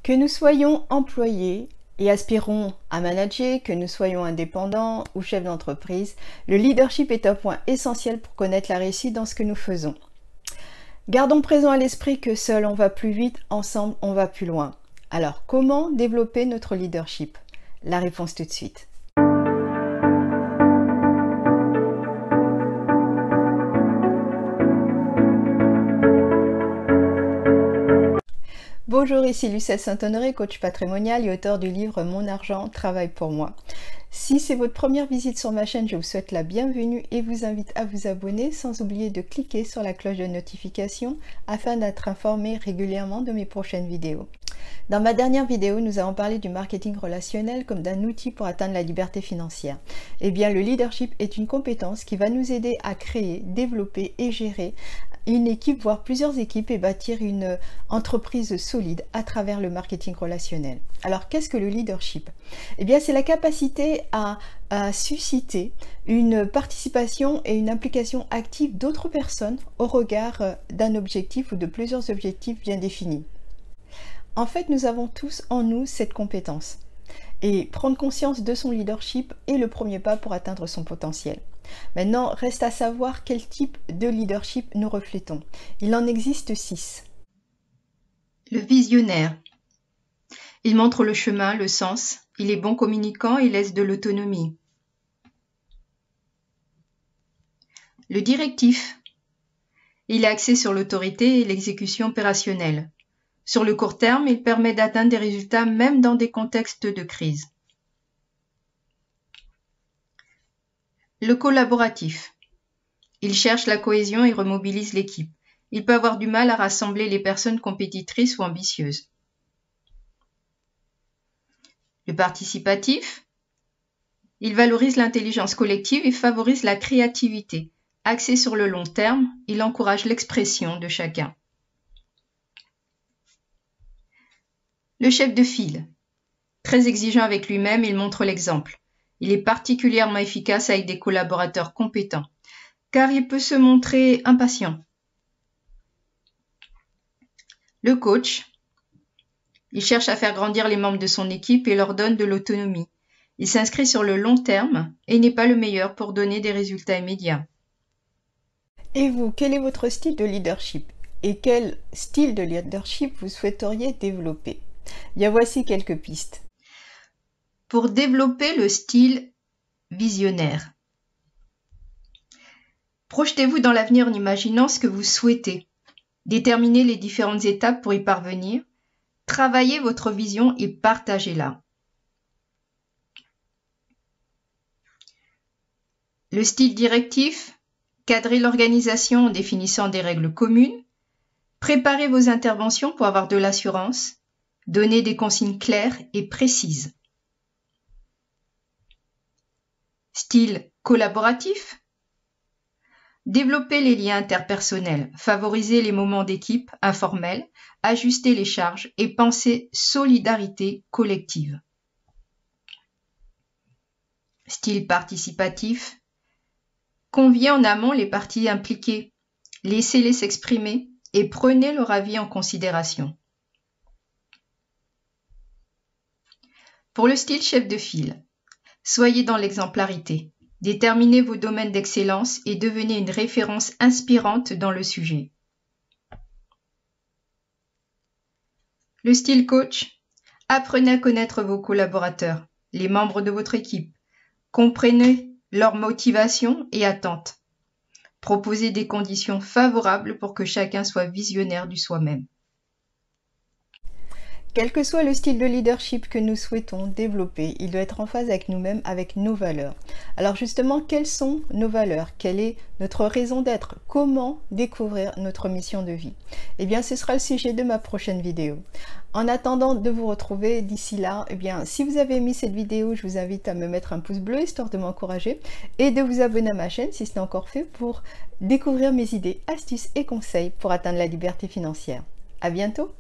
Que nous soyons employés et aspirons à manager, que nous soyons indépendants ou chefs d'entreprise, le leadership est un point essentiel pour connaître la réussite dans ce que nous faisons. Gardons présent à l'esprit que seul on va plus vite, ensemble on va plus loin. Alors comment développer notre leadership? La réponse tout de suite. Bonjour, ici Lucette Saint-Honoré, coach patrimonial et auteur du livre Mon argent travaille pour moi. Si c'est votre première visite sur ma chaîne, je vous souhaite la bienvenue et vous invite à vous abonner sans oublier de cliquer sur la cloche de notification afin d'être informé régulièrement de mes prochaines vidéos. Dans ma dernière vidéo, nous avons parlé du marketing relationnel comme d'un outil pour atteindre la liberté financière. Eh bien, le leadership est une compétence qui va nous aider à créer, développer et gérer une équipe, voire plusieurs équipes et bâtir une entreprise solide à travers le marketing relationnel. Alors, qu'est-ce que le leadership? Eh bien, c'est la capacité à susciter une participation et une implication active d'autres personnes au regard d'un objectif ou de plusieurs objectifs bien définis. En fait, nous avons tous en nous cette compétence. Et prendre conscience de son leadership est le premier pas pour atteindre son potentiel. Maintenant, reste à savoir quel type de leadership nous reflétons. Il en existe 6. Le visionnaire. Il montre le chemin, le sens. Il est bon communicant et laisse de l'autonomie. Le directif. Il est axé sur l'autorité et l'exécution opérationnelle. Sur le court terme, il permet d'atteindre des résultats même dans des contextes de crise. Le collaboratif. Il cherche la cohésion et remobilise l'équipe. Il peut avoir du mal à rassembler les personnes compétitrices ou ambitieuses. Le participatif. Il valorise l'intelligence collective et favorise la créativité. Axé sur le long terme, il encourage l'expression de chacun. Le chef de file. Très exigeant avec lui-même, il montre l'exemple. Il est particulièrement efficace avec des collaborateurs compétents, car il peut se montrer impatient. Le coach. Il cherche à faire grandir les membres de son équipe et leur donne de l'autonomie. Il s'inscrit sur le long terme et n'est pas le meilleur pour donner des résultats immédiats. Et vous, quel est votre style de leadership? Et quel style de leadership vous souhaiteriez développer? Bien, voici quelques pistes. Pour développer le style visionnaire. Projetez-vous dans l'avenir en imaginant ce que vous souhaitez. Déterminez les différentes étapes pour y parvenir. Travaillez votre vision et partagez-la. Le style directif. Cadrez l'organisation en définissant des règles communes. Préparez vos interventions pour avoir de l'assurance. Donnez des consignes claires et précises. Style collaboratif. Développez les liens interpersonnels, favorisez les moments d'équipe informels, ajustez les charges et pensez solidarité collective. Style participatif. Conviez en amont les parties impliquées, laissez-les s'exprimer et prenez leur avis en considération. Pour le style chef de file. Soyez dans l'exemplarité. Déterminez vos domaines d'excellence et devenez une référence inspirante dans le sujet. Le style coach. Apprenez à connaître vos collaborateurs, les membres de votre équipe. Comprenez leurs motivations et attentes. Proposez des conditions favorables pour que chacun soit visionnaire du soi-même. Quel que soit le style de leadership que nous souhaitons développer, il doit être en phase avec nous-mêmes, avec nos valeurs. Alors justement, quelles sont nos valeurs? Quelle est notre raison d'être? Comment découvrir notre mission de vie? Eh bien, ce sera le sujet de ma prochaine vidéo. En attendant de vous retrouver d'ici là, eh bien, si vous avez aimé cette vidéo, je vous invite à me mettre un pouce bleu histoire de m'encourager et de vous abonner à ma chaîne si ce n'est encore fait pour découvrir mes idées, astuces et conseils pour atteindre la liberté financière. À bientôt!